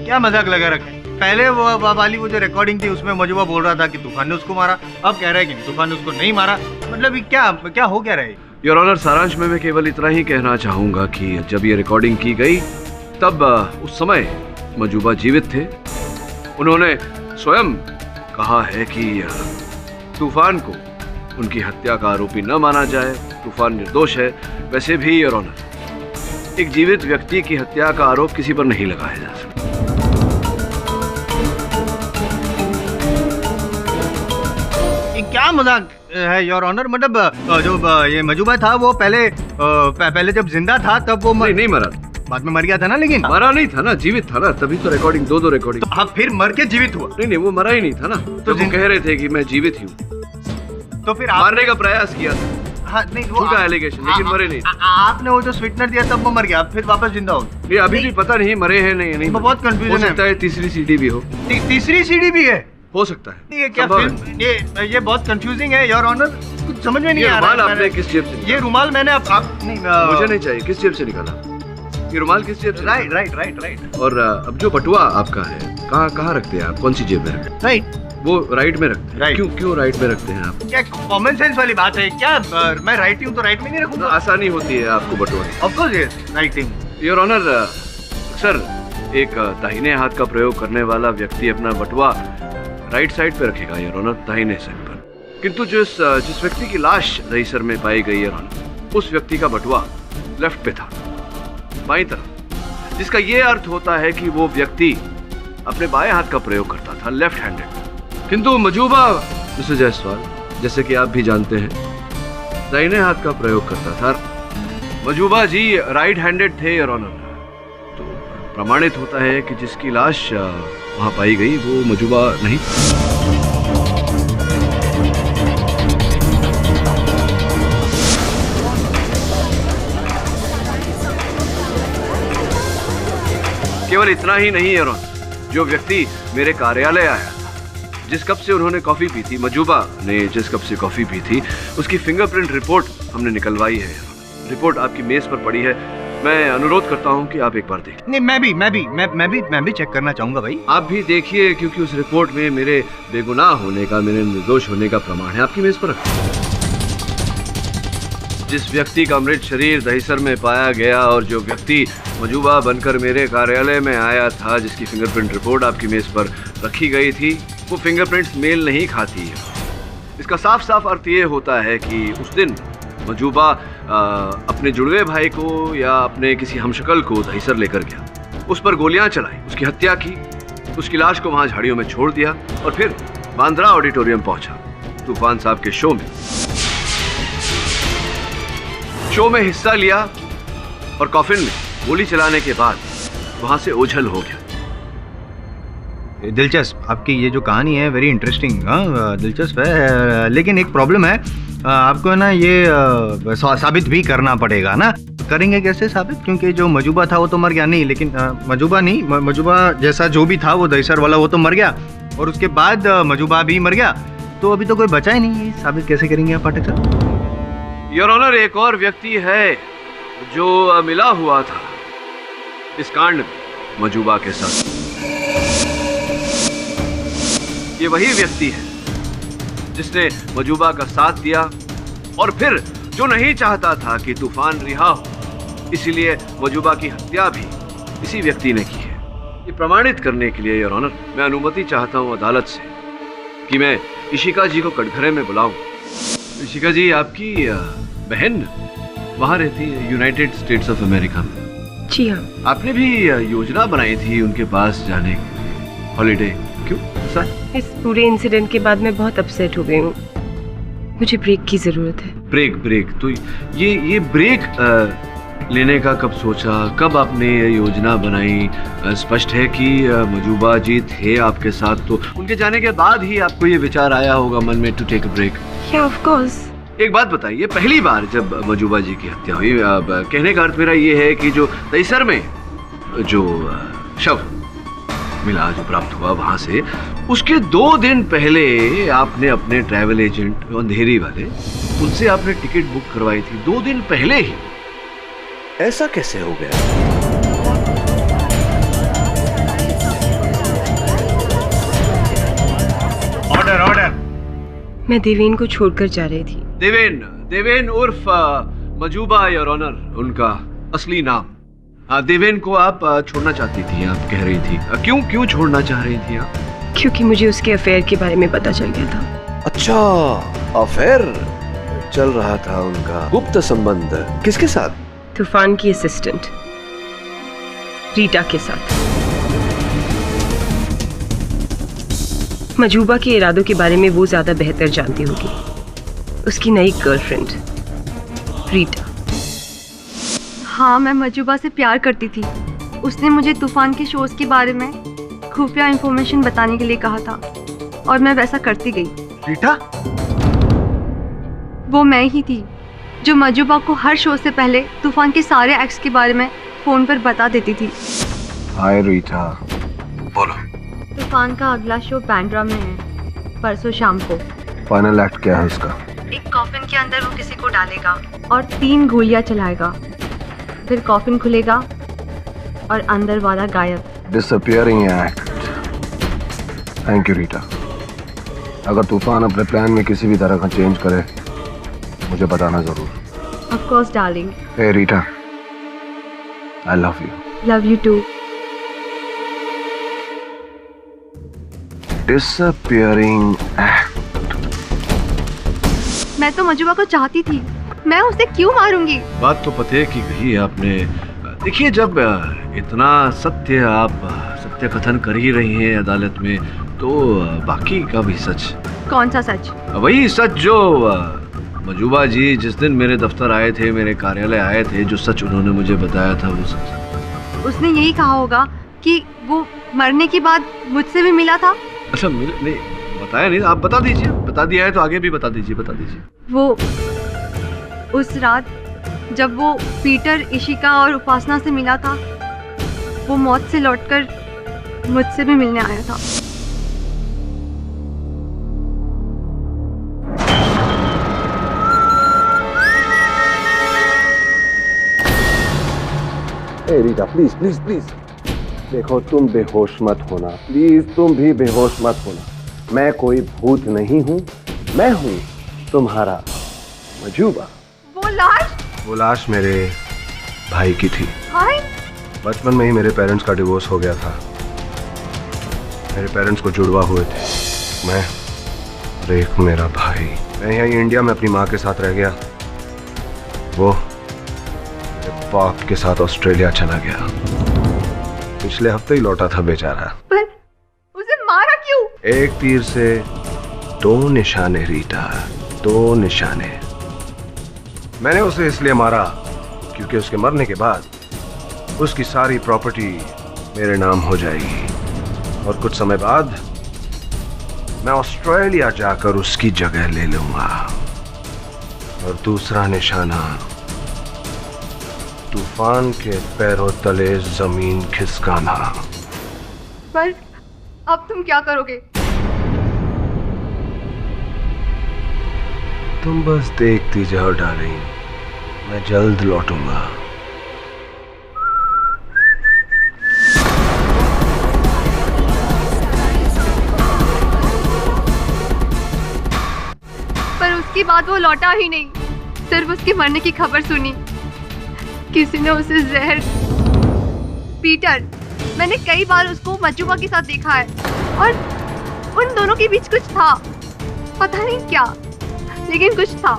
क्या मजाक लगा रखा है? पहले वो वाली वो जो रिकॉर्डिंग थी उसमें मजूबा बोल रहा था कि तूफान ने उसको मारा, अब कह रहा है कि तूफान ने उसको नहीं मारा। मतलब क्या हो क्या रहा है? योर ऑनर, सारांश में मैं केवल इतना ही कहना चाहूंगा कि जब ये रिकॉर्डिंग की गई तब उस समय मजूबा जीवित थे। उन्होंने स्वयं कहा है कि तूफान को उनकी हत्या का आरोपी न माना जाए, तूफान निर्दोष है। वैसे भी योर ऑनर, एक जीवित व्यक्ति की हत्या का आरोप किसी पर नहीं लगाया जा सकता। क्या मजाक है योर ऑनर? मतलब जो ये मजूबा था वो पहले जब जिंदा था तब वो नहीं मरा, बाद में मर गया था ना। लेकिन मरा नहीं था ना, जीवित था ना, तभी तो रिकॉर्डिंग दो रिकॉर्डिंग। तो अब फिर मर के जीवित हुआ? नहीं, वो मरा ही नहीं था ना, तो वो कह रहे थे कि मैं जीवित ही हूँ, तो फिर मारने का प्रयास किया था। हाँ, नहीं, वो झूठा एलिगेशन, लेकिन मरे नहीं। आपने वो जो स्वीटनर दिया तब वो मर गया, फिर वापस जिंदा हो? ये अभी भी पता नहीं मरे हैं नहीं। बहुत कंफ्यूजन है। हो सकता है तीसरी सीडी भी हो। तीसरी सीडी भी है? हो सकता है। ये क्या फिल्म? ये बहुत कंफ्यूजिंग है योर ऑनर, कुछ समझ में नहीं आ रहा है। आपने किस जेब से? ये रुमाल मैंने मुझे नहीं चाहिए। किस जेब से निकाला ये रुमाल? किस जेब से? राइट। और अब जो बटुआ आपका है, कहाँ रखते हैं आप? कौन सी जेब में रखते हैं? राइट, वो राइट में रखते हैं। क्यों राइट में रखते हैं आप? क्या कॉमन सेंस वाली बात है क्या? मैं राइट हूँ तो राइट में नहीं रखूंगा? आसानी होती है आपको बटुआ। Of course yes, writing. Your honour, अक्सर एक दाहिने हाथ का प्रयोग करने वाला व्यक्ति अपना बटुआ राइट साइड पे रखेगा योर ऑनर, दाहिने साइड पर। किंतु जिस व्यक्ति की लाश रईसर में पाई गई योर ऑनर, उस व्यक्ति का बटुआ लेफ्ट पे था, बाईं तरफ, जिसका ये अर्थ होता है कि वो व्यक्ति अपने बाएं हाथ का प्रयोग करता था, लेफ्ट हैंडेड। किंतु मजूबा मिस्टर जायसवाल, जैसे कि आप भी जानते हैं, दाहिने हाथ का प्रयोग करता था। मजूबा जी राइट हैंडेड थे योर ऑनर, तो प्रमाणित होता है कि जिसकी लाश वहां पाई गई वो मजूबा नहीं। केवल इतना ही नहीं है जो व्यक्ति मेरे कार्यालय आया था, जिस कप से उन्होंने कॉफी पी थी, मजूबा ने जिस कप से कॉफी पी थी, उसकी फिंगरप्रिंट रिपोर्ट हमने निकलवाई है। रिपोर्ट आपकी मेज पर पड़ी है। मैं अनुरोध करता हूं कि आप एक बार देखें। नहीं, मैं भी चेक करना चाहूंगा भाई। आप भी देखिए, क्योंकि उस रिपोर्ट में मेरे बेगुनाह होने का, मेरे निर्दोष होने का प्रमाण है। आपकी मेज पर रखा। जिस व्यक्ति का मृत शरीर दहीसर में पाया गया और जो व्यक्ति मजूबा बनकर मेरे कार्यालय में आया था, जिसकी फिंगरप्रिंट रिपोर्ट आपकी मेज पर रखी गई थी, वो फिंगरप्रिंट्स मेल नहीं खाती है। इसका साफ साफ अर्थ ये होता है कि उस दिन मजूबा अपने जुड़वे भाई को या अपने किसी हमशक्ल को दहीसर लेकर गया, उस पर गोलियां चलाई, उसकी हत्या की, उसकी लाश को वहां झाड़ियों में छोड़ दिया और फिर बांद्रा ऑडिटोरियम पहुंचा तूफान साहब के शो में हिस्सा लिया और कॉफिन में गोली चलाने के बाद वहां से ओझल हो गया। दिलचस्प, आपकी ये जो कहानी है वेरी इंटरेस्टिंग, दिलचस्प है, लेकिन एक प्रॉब्लम है, आपको है ना ये साबित भी करना पड़ेगा ना। करेंगे कैसे साबित? क्योंकि जो मजूबा था वो तो मर गया। नहीं, लेकिन मजूबा जैसा जो भी था वो दहीसर वाला वो तो मर गया और उसके बाद मजूबा भी मर गया, तो अभी तो कोई बचा ही नहीं है। साबित कैसे करेंगे आप पाठक साहब? योर ऑनर, एक और व्यक्ति है जो मिला हुआ था इस कांड में मजूबा के साथ। ये वही व्यक्ति है जिसने मजूबा का साथ दिया और फिर जो नहीं चाहता था कि तूफान रिहा हो, इसीलिए मजूबा की हत्या भी इसी व्यक्ति ने की है। ये प्रमाणित करने के लिए योर ऑनर, मैं अनुमति चाहता हूं अदालत से कि मैं इशिका जी को कटघरे में बुलाऊं। इशिका जी आपकी बहन वहां रहती है यूनाइटेड स्टेट्स ऑफ अमेरिका में। जी हाँ। आपने भी योजना बनाई थी उनके पास जाने की, हॉलीडे। क्यों सर? इस पूरे इंसिडेंट के बाद मैं बहुत अपसेट हो गई हूँ। मुझे ब्रेक की जरूरत है। ब्रेक तो ये ब्रेक लेने का कब सोचा, कब आपने ये योजना बनाई? स्पष्ट है कि मजूबा जी थे आपके साथ, तो उनके जाने के बाद ही आपको ये विचार आया होगा मन में टू टेक अ ब्रेक। या ऑफ कोर्स। एक बात बताइए, पहली बार जब मजूबा जी की हत्या हुई, कहने का अर्थ मेरा ये है कि जो दहीसर में जो शव मिला, जो प्राप्त हुआ वहां से, उसके 2 दिन पहले आपने अपने ट्रैवल एजेंट अंधेरी वाले, उनसे आपने टिकट बुक करवाई थी 2 दिन पहले ही। ऐसा कैसे हो गया? ऑर्डर। मैं देवेन को छोड़कर जा रही थी। देवेन उर्फ मजूबा योर ऑनर, उनका असली नाम। हाँ, देवेन को आप छोड़ना चाहती थी, आप कह रही थी। क्यों छोड़ना चाह रही थी आप? क्योंकि मुझे उसके अफेयर के बारे में पता चल गया था। अच्छा, अफेयर चल रहा था उनका, गुप्त संबंध। किसके साथ? तूफान की असिस्टेंट रीटा के साथ। मजूबा के इरादों के बारे में वो ज्यादा बेहतर जानती होगी। उसकी नई गर्लफ्रेंड रीटा। हाँ, मैं मजूबा से प्यार करती थी। उसने मुझे तूफान के शोज के बारे में खुफिया इंफॉर्मेशन बताने के लिए कहा था और मैं वैसा करती गई। रीटा? वो मैं ही थी जो मजूबा को हर शो से पहले तूफान के सारे एक्ट्स के बारे में फोन पर बता देती थी। हाय रीटा, बोलो। तूफान का अगला शो बांद्रा में है, परसों शाम को। फाइनल एक्ट क्या है उसका? एक कॉफिन के अंदर वो किसी को डालेगा और 3 गोलियां चलाएगा। फिर कॉफिन खुलेगा और अंदर वाला गायब। Disappearing act. Thank you Rita. अगर तूफान अपने प्लान में किसी भी तरह का चेंज करे, मुझे बताना जरूर। Of course darling. Hey Rita, I love you. Love you too. Disappearing act. मैं तो मजूबा को चाहती थी, मैं उसे क्यों मारूंगी? बात तो पते की कही है आपने। देखिए, जब इतना सत्य आप सत्य कथन कर ही रही हैं अदालत में, तो बाकी का भी सच। कौन सा सच? वही सच जो मजूबा जी जिस दिन मेरे दफ्तर आए थे, मेरे कार्यालय आए थे, जो सच उन्होंने मुझे बताया था वो सच। उसने यही कहा होगा कि वो मरने के बाद मुझसे भी मिला था। अच्छा, नहीं बताया नहीं, आप बता दीजिए। बता दिया है तो आगे भी बता दीजिए। वो उस रात जब वो पीटर, इशिका और उपासना से मिला था, वो मौत से लौटकर मुझसे भी मिलने आया था। रीटा प्लीज प्लीज प्लीज, देखो तुम बेहोश मत होना, प्लीज तुम भी बेहोश मत होना। मैं कोई भूत नहीं हूँ, मैं हूँ तुम्हारा मजूबा। वो लाश मेरे भाई की थी। भाई? बचपन में ही मेरे पेरेंट्स का डिवोर्स हो गया था। मेरे पेरेंट्स को जुड़वा हुए थे, मैं और एक मेरा भाई। मैं यहीं इंडिया में अपनी माँ के साथ रह गया, वो बाप के साथ ऑस्ट्रेलिया चला गया। पिछले हफ्ते ही लौटा था बेचारा। पर उसे मारा क्यों? एक तीर से दो निशाने रीटा, दो निशाने। मैंने उसे इसलिए मारा क्योंकि उसके मरने के बाद उसकी सारी प्रॉपर्टी मेरे नाम हो जाएगी और कुछ समय बाद मैं ऑस्ट्रेलिया जाकर उसकी जगह ले लूंगा। और दूसरा निशाना, तूफान के पैरों तले जमीन खिसकाना। पर अब तुम क्या करोगे? तुम बस देखती जाओ डार्लिंग, मैं जल्द लौटूंगा। पर उसके बाद वो लौटा ही नहीं, सिर्फ उसके मरने की खबर सुनी। किसी ने उसे जहर। पीटर, मैंने कई बार उसको मजूबा के साथ देखा है और उन दोनों के बीच कुछ था, पता नहीं क्या, लेकिन कुछ था,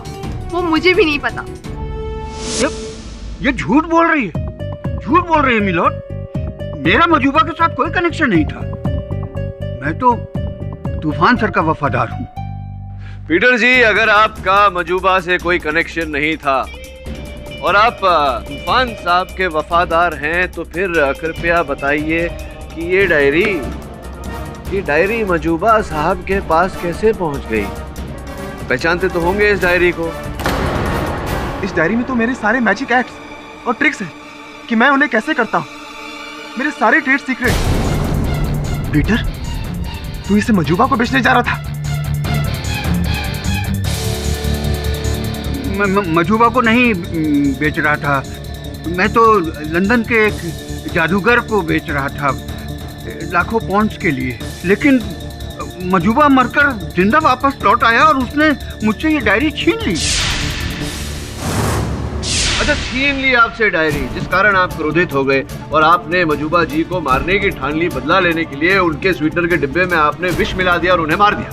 वो मुझे भी नहीं पता। ये झूठ बोल रही है, झूठ बोल रही है मिलोड। मेरा मजूबा के साथ कोई कनेक्शन नहीं था। मैं तो तूफान सर का वफादार हूँ। पीटर जी, अगर आपका मजूबा से कोई कनेक्शन नहीं था और आप तूफान साहब के वफादार हैं, तो फिर कृपया बताइए कि ये डायरी मजूबा साहब के पास कैसे पहुंच गई? पहचानते तो होंगे इस डायरी को। इस डायरी में तो मेरे सारे मैजिक एक्ट्स और ट्रिक्स हैं कि मैं उन्हें कैसे करता हूँ, मेरे सारे ट्रेड सीक्रेट। पीटर, तू इसे मजूबा को बेचने जा रहा था? मजूबा को नहीं बेच रहा था, मैं तो लंदन के एक जादूगर को बेच रहा था लाखों पाउंड्स के लिए। लेकिन मजूबा मरकर जिंदा वापस लौट आया और उसने मुझसे ये डायरी छीन ली। अच्छा, छीन ली आपसे डायरी, जिस कारण आप क्रोधित हो गए और आपने मजूबा जी को मारने की ठान ली। बदला लेने के लिए उनके स्वीटर के डिब्बे में आपने विष मिला दिया और उन्हें मार दिया।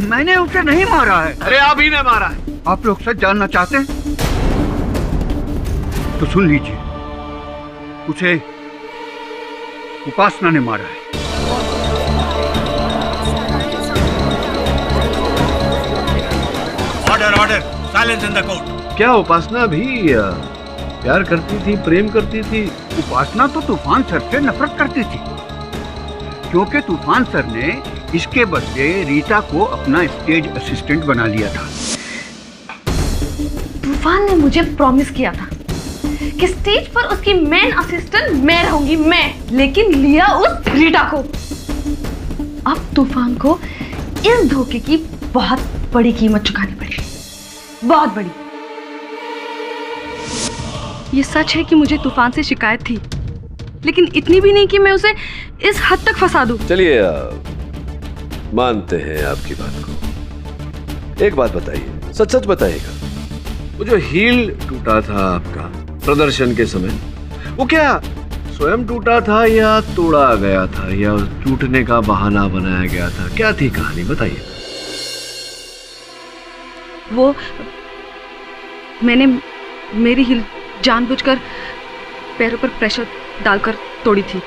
मैंने उसे नहीं मारा है। अरे आप ही ने मारा है। आप लोग सच जानना चाहते हैं तो सुन लीजिए, उसे उपासना ने मारा है। Order order, silence in the court. क्या उपासना भी प्यार करती थी, प्रेम करती थी? उपासना तो तूफान सर से नफरत करती थी, क्योंकि तूफान सर ने इसके बदले रीटा को अपना स्टेज असिस्टेंट बना लिया था। तूफान ने मुझे प्रॉमिस किया था कि स्टेज पर उसकी मेन असिस्टेंट मैं रहूंगी, मैं, लेकिन लिया उस रीटा को। अब तूफान को इस धोखे की बहुत बड़ी कीमत चुकानी पड़ेगी, बहुत बड़ी। ये सच है कि मुझे तूफान से शिकायत थी, लेकिन इतनी भी नहीं कि मैं उसे इस हद तक फंसा दूं। चलिए, मानते हैं आपकी बात को। एक बात बताइए, सच सच बताइएगा, वो जो हील टूटा था आपका प्रदर्शन के समय, वो क्या स्वयं टूटा था या तोड़ा गया था या टूटने का बहाना बनाया गया था? क्या थी कहानी, बताइए। वो मैंने मेरी हील जानबूझकर पैरों पर प्रेशर डालकर तोड़ी थी।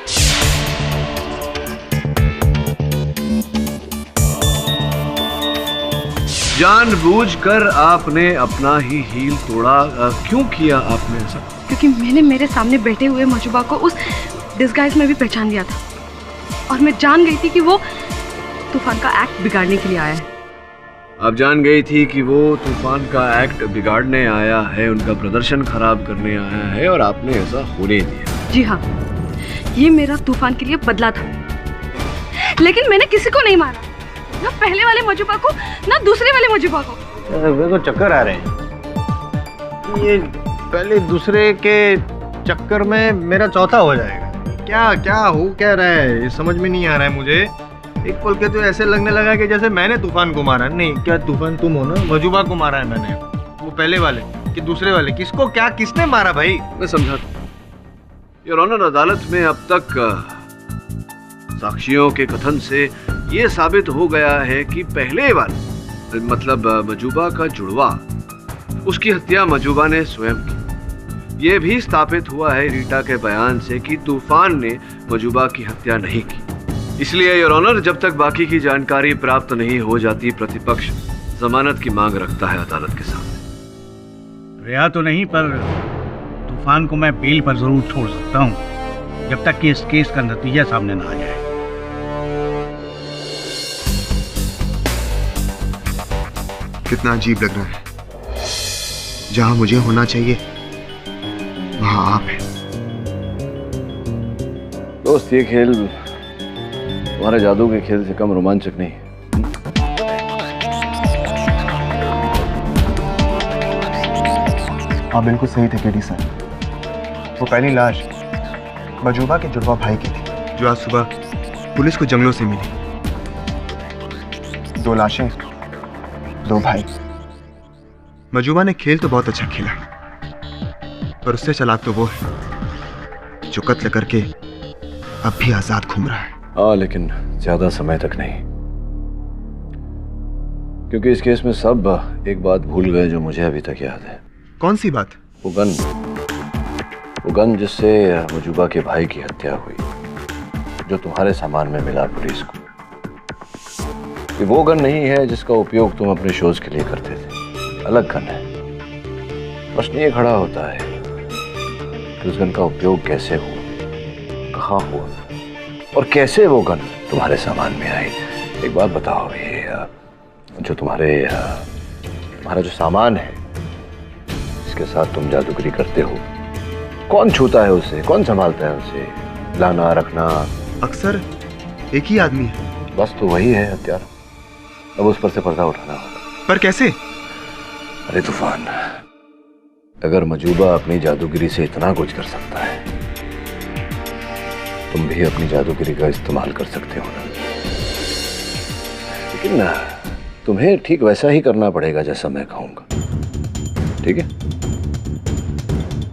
जानबूझकर आपने अपना ही हील तोड़ा? क्यों किया आपने ऐसा? क्योंकि मैंने मेरे सामने बैठे हुए मजूबा को उस डिस्गाइज में भी पहचान लिया था और मैं जान गई थी कि वो तूफान का एक्ट बिगाड़ने के लिए आया है। आप जान गई थी कि वो तूफान का एक्ट बिगाड़ने आया है, उनका प्रदर्शन खराब करने आया है, और आपने ऐसा होने दिया। जी हाँ, ये मेरा तूफान के लिए बदला था, लेकिन मैंने किसी को नहीं मारा, ना पहले वाले मजूबा को ना दूसरे वाले मजूबा को। मेरे को चक्कर आ रहे हैं। ये पहले दूसरे के चक्कर में मेरा चौथा हो जाएगा। क्या क्या हो क्या रहा है, ये समझ में नहीं आ रहा है मुझे। एक पल के तो ऐसे लगने लगा कि जैसे मैंने तूफान को मारा। नहीं, क्या तूफान तुम हो ना? मजूबा को मारा है मैंने। वो पहले वाले कि दूसरे वाले? किसको क्या किसने मारा भाई? मैं समझाता हूं। योर ऑनर, अदालत में अब तक साक्षियों के कथन से ये साबित हो गया है कि पहले वाले मतलब मजूबा का जुड़वा, उसकी हत्या मजूबा ने स्वयं की। ये भी स्थापित हुआ है रीटा के बयान से कि तूफान ने मजूबा की हत्या नहीं की। इसलिए योर ऑनर, जब तक बाकी की जानकारी प्राप्त नहीं हो जाती, प्रतिपक्ष जमानत की मांग रखता है अदालत के सामने। रिहा तो नहीं, पर तूफान को मैं बेल पर जरूर छोड़ सकता हूं, जब तक कि इस केस का नतीजा सामने ना आ जाए। कितना अजीब लग रहा है, जहां मुझे होना चाहिए वहां आप हैं। दोस्त, ये खेल तुम्हारे जादू के खेल से कम रोमांचक नहीं है। आप बिल्कुल सही थे केडी सर। वो पहली लाश मजूबा के जुड़वा भाई की थी, जो आज सुबह पुलिस को जंगलों से मिली। 2 लाशें, 2 भाई। मजूबा ने खेल तो बहुत अच्छा खेला, पर उससे चालाक तो वो है जो कत्ल करके अब भी आजाद घूम रहा है। हाँ, लेकिन ज्यादा समय तक नहीं, क्योंकि इस केस में सब एक बात भूल गए जो मुझे अभी तक याद है। कौन सी बात? वो गन जिससे मजूबा के भाई की हत्या हुई, जो तुम्हारे सामान में मिला पुलिस को। ये वो गन नहीं है जिसका उपयोग तुम अपने शोज के लिए करते थे, अलग गन है। प्रश्न ये खड़ा होता है कि उस गन का उपयोग कैसे हुआ, कहाँ हुआ, और कैसे वो गन तुम्हारे सामान में आई। एक बात बताओ, ये जो तुम्हारा जो सामान है, इसके साथ तुम जादूगरी करते हो, कौन छूता है उसे, कौन संभालता है उसे, लाना रखना? अक्सर एक ही आदमी है। बस तो वही है हत्यारा। अब उस पर से पर्दा उठाना होगा। पर कैसे? अरे तूफान, अगर मजूबा अपनी जादूगिरी से इतना कुछ कर सकता है, तुम भी अपनी जादूगिरी का इस्तेमाल कर सकते हो ना। लेकिन तुम्हें ठीक वैसा ही करना पड़ेगा जैसा मैं कहूंगा, ठीक है?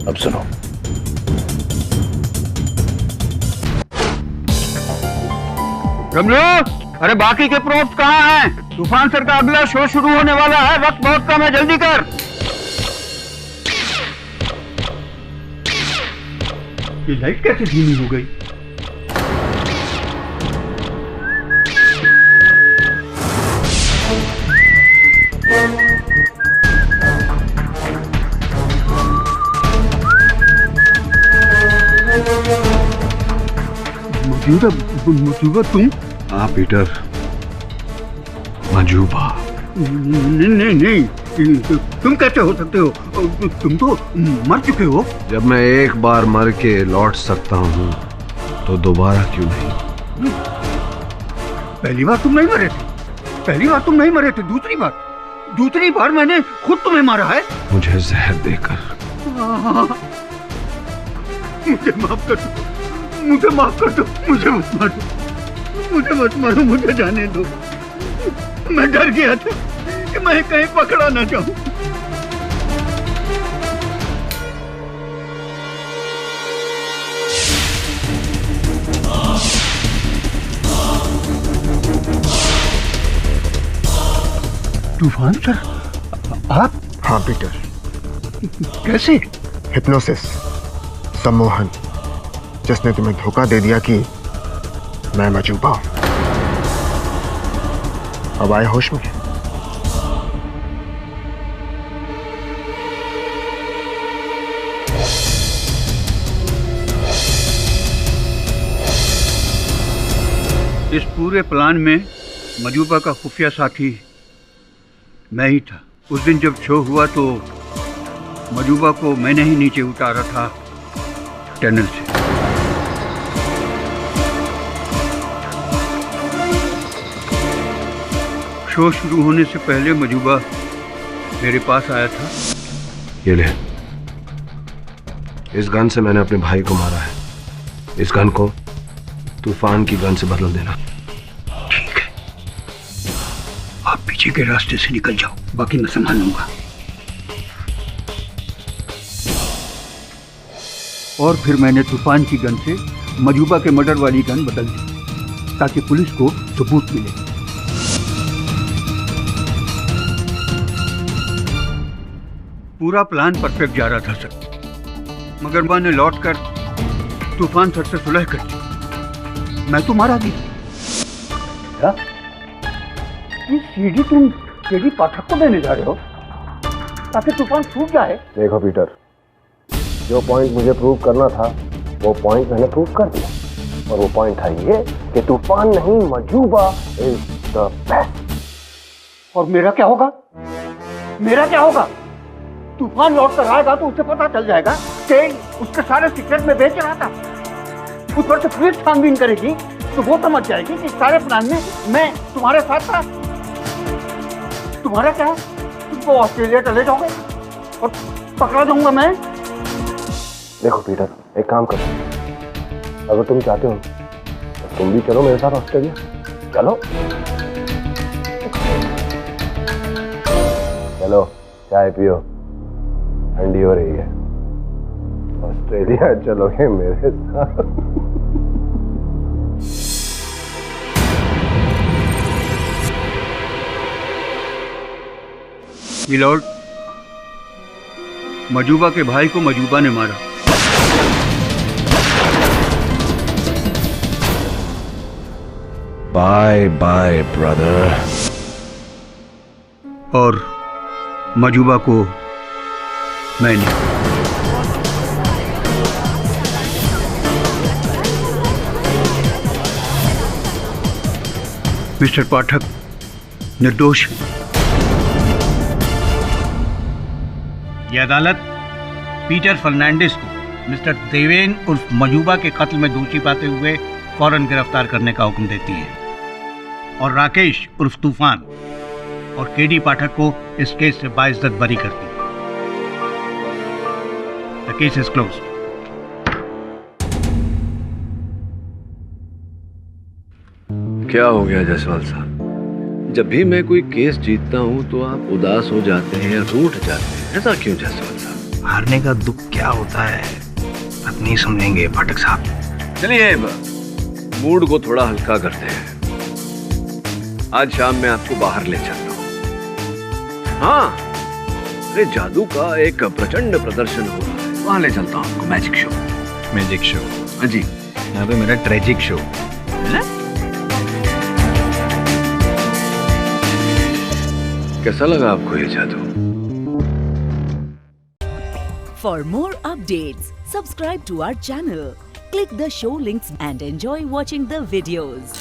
अब सुनो। रमलो, अरे बाकी के प्रूफ कहाँ हैं? तूफान सर का अगला शो शुरू होने वाला है, वक्त बहुत कम है, जल्दी कर। ये लाइट कैसे धीमी हो गई? मजूबा तुम? हाँ पीटर, मजूबा। नहीं, तुम कैसे हो सकते हो? तुम तो मर चुके हो। जब मैं एक बार मर के लौट सकता हूँ तो दोबारा क्यों नहीं? पहली बार तुम नहीं मरे थे, दूसरी बार मैंने खुद तुम्हें मारा है। मुझे जहर देकर। मुझे माफ कर दो, मुझे मत मारो, मुझे जाने दो। मैं डर गया था कि मैं कहीं पकड़ा ना जाऊं। तूफान सर, आप? हाँ पीटर। कैसे? हिप्नोसिस, सम्मोहन, जिसने तुम्हें धोखा दे दिया कि मैं मजूबा हूं। अब आए होश में? इस पूरे प्लान में मजूबा का खुफिया साथी मैं ही था। उस दिन जब शो हुआ तो मजूबा को मैंने ही नीचे उतारा था टनल से। शो शुरू होने से पहले मजूबा मेरे पास आया था। ये ले, इस गन से मैंने अपने भाई को मारा है। इस गन को तूफान की गन से बदल देना। ठीक है, आप पीछे के रास्ते से निकल जाओ, बाकी मैं संभाल लूंगा। और फिर मैंने तूफान की गन से मजूबा के मर्डर वाली गन बदल दी ताकि पुलिस को सबूत मिले। पूरा प्लान परफेक्ट जा रहा था सर, मगर मैंने लौट कर तूफान सर से सुलह कर दी। मैं तो मारा भी। क्या? ये सीढ़ी तुम केडी पाठक को देने जा रहे हो ताकि तूफान छूट जाए? देखो पीटर, जो पॉइंट मुझे प्रूव करना था वो पॉइंट मैंने प्रूव कर दिया, और वो पॉइंट था ये कि तूफान नहीं मजूबा इज द बेस्ट। और मेरा क्या होगा? मेरा क्या होगा? तूफान लौट कर आएगा तो उसे पता चल जाएगा कि उसके सारे सीक्रेट में बेच रहा था। उस पर से पुलिस छानबीन करेगी तो वो समझ जाएगी कि सारे प्लान में मैं तुम्हारे साथ था। तुम्हारा क्या है? तुमको ऑस्ट्रेलिया चले जाओगे और पकड़ा दूंगा मैं। देखो पीटर, एक काम करो, अगर तुम चाहते हो तो तुम भी चलो मेरे साथ ऑस्ट्रेलिया। चलो चलो, चाय पियो, ठंडी हो रही है। ऑस्ट्रेलिया चलोगे मेरे साथ? मिलॉर्ड, मजूबा के भाई को मजूबा ने मारा। Bye bye brother. और मजूबा को मैंने। मिस्टर पाठक निर्दोष है। यह अदालत पीटर फर्नांडिस को मिस्टर देवेन उर्फ मजूबा के कत्ल में दोषी पाते हुए फौरन गिरफ्तार करने का हुक्म देती है, और राकेश उर्फ तूफान और केडी पाठक को इस केस से बाइज्जत बरी करती है। The case is closed. क्या हो गया जायसवाल साहब? जब भी मैं कोई केस जीतता हूं तो आप उदास हो जाते हैं या रूठ जाते हैं, ऐसा क्यों जायसवाल साहब? हारने का दुख क्या होता है आप नहीं समझेंगे पाठक साहब। चलिए मूड को थोड़ा हल्का करते हैं। आज शाम मैं आपको बाहर ले चलता हूँ। हाँ, अरे जादू का एक प्रचंड प्रदर्शन हो रहा है, वहां ले चलता हूँ आपको। Magic show. Magic show? हाँ जी, यहाँ पे मेरा ट्रेजिक शो है। कैसा लगा आपको ये जादू? For more updates, subscribe to our channel, click the show links and enjoy watching the videos.